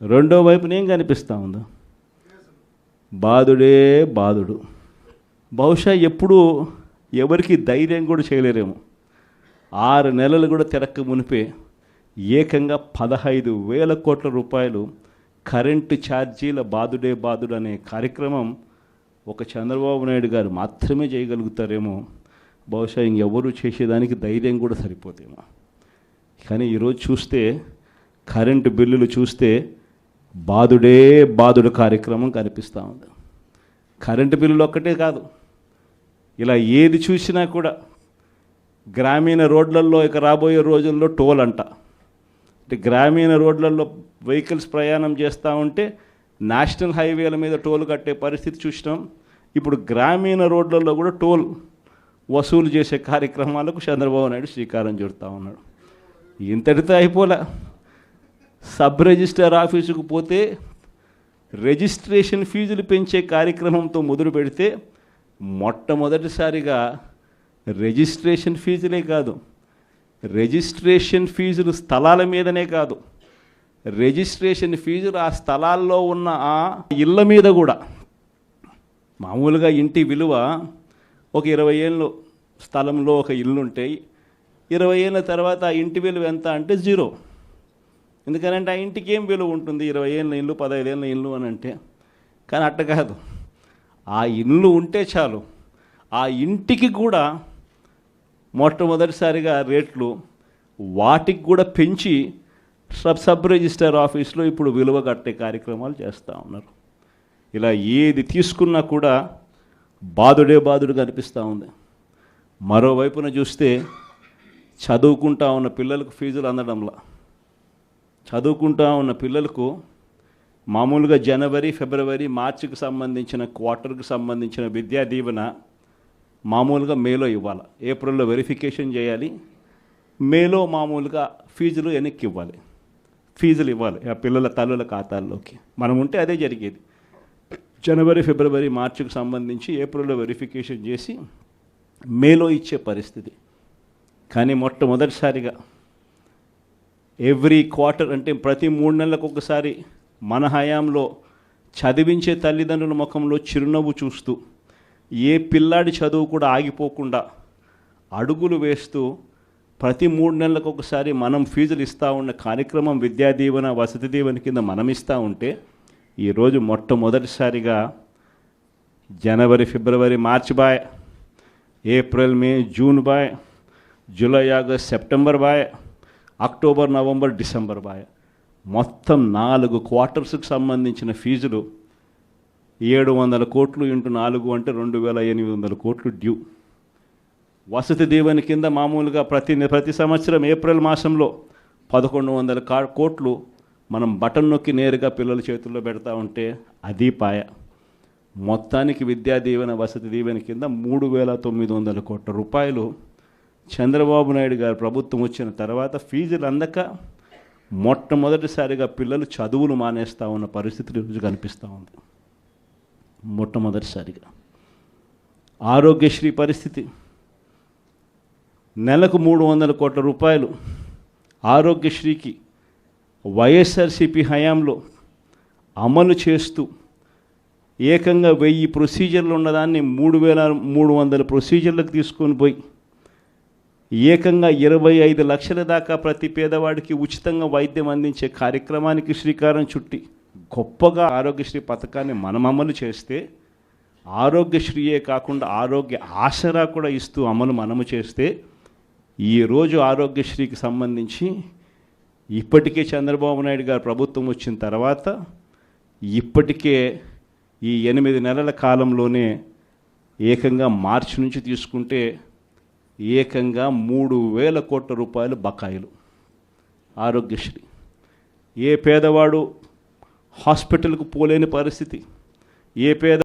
రెండో వైపున ఏం కనిపిస్తూ ఉందో? బాధుడే బాధుడు. బహుశా ఎప్పుడు ఎవరికి ధైర్యం కూడా చేయలేరేమో. 6 నెలలు కూడా తిరక్క మునిపే ఏకంగా 15,000 కోట్ల రూపాయలు కరెంటు ఛార్జీల బాధుడే బాధుడు అనే కార్యక్రమం ఒక చంద్రబాబు నాయుడు గారు మాత్రమే చేయగలుగుతారేమో. బహుశా ఇంకెవరు చేసేదానికి ధైర్యం కూడా సరిపోతేమో. కానీ ఈరోజు చూస్తే కరెంటు బిల్లులు చూస్తే బాధుడే బాధుడు కార్యక్రమం కనిపిస్తూ ఉంది. కరెంటు బిల్లులు ఒక్కటే కాదు, ఇలా ఏది చూసినా కూడా గ్రామీణ రోడ్లలో ఇక రాబోయే రోజుల్లో టోల్ అంట. అంటే గ్రామీణ రోడ్లలో వెహికల్స్ ప్రయాణం చేస్తూ ఉంటే నేషనల్ హైవేల మీద టోల్ కట్టే పరిస్థితి చూసినాం. ఇప్పుడు గ్రామీణ రోడ్లలో కూడా టోల్ వసూలు చేసే కార్యక్రమాలకు చంద్రబాబు నాయుడు శ్రీకారం చుడతా ఉన్నాడు. ఇంతటితో అయిపోలే. సబ్ రిజిస్టర్ ఆఫీసుకు పోతే రిజిస్ట్రేషన్ ఫీజులు పెంచే కార్యక్రమంతో మొదలు పెడితే మొట్టమొదటిసారిగా రిజిస్ట్రేషన్ ఫీజులే కాదు, రిజిస్ట్రేషన్ ఫీజులు స్థలాల మీదనే కాదు, రిజిస్ట్రేషన్ ఫీజులు ఆ స్థలాల్లో ఉన్న ఆ ఇళ్ళ మీద కూడా. మామూలుగా ఇంటి విలువ ఒక 20 ఏళ్ళు స్థలంలో ఒక ఇల్లు ఉంటాయి, 20 ఏళ్ళ తర్వాత ఆ ఇంటి విలువ ఎంత అంటే 0. ఎందుకనంటే ఆ ఇంటికి ఏం విలువ ఉంటుంది? 20 ఏళ్ళ ఇల్లు, 15 ఏళ్ళ ఇల్లు అని అంటే. కానీ అట్ట కాదు, ఆ ఇల్లు ఉంటే చాలు, ఆ ఇంటికి కూడా మొట్టమొదటిసారిగా రేట్లు వాటికి కూడా పెంచి సబ్ రిజిస్టర్ ఆఫీస్లో ఇప్పుడు విలువ కట్టే కార్యక్రమాలు చేస్తూ ఉన్నారు. ఇలా ఏది తీసుకున్నా కూడా బాధుడే బాధుడు కనిపిస్తూ ఉంది. మరోవైపున చూస్తే చదువుకుంటా ఉన్న పిల్లలకు ఫీజులు అందడంలా. చదువుకుంటా ఉన్న పిల్లలకు మామూలుగా జనవరి, ఫిబ్రవరి, మార్చికి సంబంధించిన క్వార్టర్కి సంబంధించిన విద్యా దీవెన మామూలుగా మేలో ఇవ్వాలి, ఏప్రిల్లో వెరిఫికేషన్ చేయాలి, మేలో మామూలుగా ఫీజులు వెనక్కి ఇవ్వాలి, ఫీజులు ఇవ్వాలి ఆ పిల్లల తల్లుల ఖాతాల్లోకి. మనం ఉంటే అదే జరిగేది. జనవరి, ఫిబ్రవరి, మార్చికి సంబంధించి ఏప్రిల్లో వెరిఫికేషన్ చేసి మేలో ఇచ్చే పరిస్థితి. కానీ మొట్టమొదటిసారిగా ఎవ్రీ క్వార్టర్, అంటే ప్రతి 3 నెలలకు ఒకసారి మన హయాంలో చదివించే తల్లిదండ్రుల ముఖంలో చిరునవ్వు చూస్తూ, ఏ పిల్లాడి చదువు కూడా ఆగిపోకుండా అడుగులు వేస్తూ ప్రతి 3 నెలలకు ఒకసారి మనం ఫీజులు ఇస్తూ ఉన్న కార్యక్రమం విద్యా దీవెన, వసతి దీవెన కింద మనం ఇస్తూ ఉంటే, ఈరోజు మొట్టమొదటిసారిగా జనవరి, ఫిబ్రవరి, మార్చి buy, April, May, June buy, July, August, September buy, October, November, December buy, మొత్తం 4 క్వార్టర్స్కి సంబంధించిన ఫీజులు 700 కోట్లు ఇంటూ 4 అంటే 2,800 కోట్లు డ్యూ. వసతి దీవెన కింద మామూలుగా ప్రతి సంవత్సరం ఏప్రిల్ మాసంలో 1,100 కోట్లు మనం బటన్ నొక్కి నేరుగా పిల్లల చేతుల్లో పెడతా ఉంటే అది పాయ. మొత్తానికి విద్యా దీవెన, వసతి దీవెన కింద 3,900 కోట్ల రూపాయలు చంద్రబాబు నాయుడు గారు ప్రభుత్వం వచ్చిన తర్వాత ఫీజులు అందక మొట్టమొదటిసారిగా పిల్లలు చదువులు మానేస్తూ ఉన్న పరిస్థితి ఈరోజు కనిపిస్తూ ఉంది. మొట్టమొదటిసారిగా ఆరోగ్యశ్రీ పరిస్థితి, నెలకు 300 కోట్ల రూపాయలు ఆరోగ్యశ్రీకి వైఎస్ఆర్సీపీ హయాంలో అమలు చేస్తూ ఏకంగా 1000 ప్రొసీజర్లు ఉన్నదాన్ని 3,300 ప్రొసీజర్లకు తీసుకొని పోయి ఏకంగా 25 లక్షల దాకా ప్రతి పేదవాడికి ఉచితంగా వైద్యం అందించే కార్యక్రమానికి శ్రీకారం చుట్టి గొప్పగా ఆరోగ్యశ్రీ పథకాన్ని మనం అమలు చేస్తే, ఆరోగ్యశ్రీయే కాకుండా ఆరోగ్య ఆసరా కూడా ఇస్తూ మనము చేస్తే, ఈరోజు ఆరోగ్యశ్రీకి సంబంధించి ఇప్పటికే చంద్రబాబు నాయుడు గారు ప్రభుత్వం వచ్చిన తర్వాత ఇప్పటికే ఈ 8 నెలల కాలంలోనే ఏకంగా మార్చి నుంచి తీసుకుంటే ఏకంగా 3,000 కోట్ల రూపాయలు బకాయిలు ఆరోగ్యశ్రీ. ఏ పేదవాడు హాస్పిటల్కు పోలేని పరిస్థితి, ఏ పేద